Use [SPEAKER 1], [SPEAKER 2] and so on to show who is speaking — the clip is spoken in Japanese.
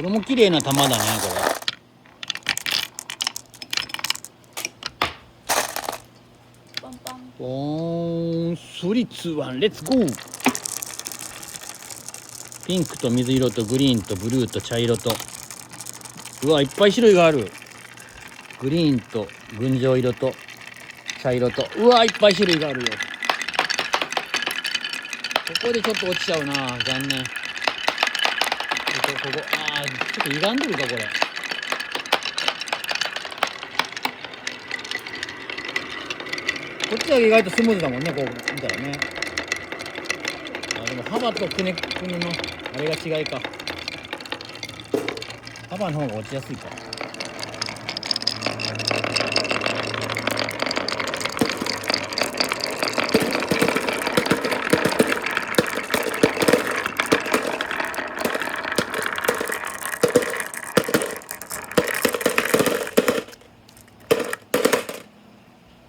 [SPEAKER 1] これも綺麗な玉だね、これ。ポーン、3、2、1、レッツゴー。ピンクと水色とグリーンとブルーと茶色と、うわ、いっぱい種類がある。グリーンと群青色と茶色と、うわ、いっぱい種類があるよ。ここでちょっと落ちちゃうな、残念。ここ、あー、ちょっと歪んでるか、これ。こっちは意外とスムーズだもんね、こう見たらね。あ、でも幅とくねくねのあれが違いか。幅の方が落ちやすいか。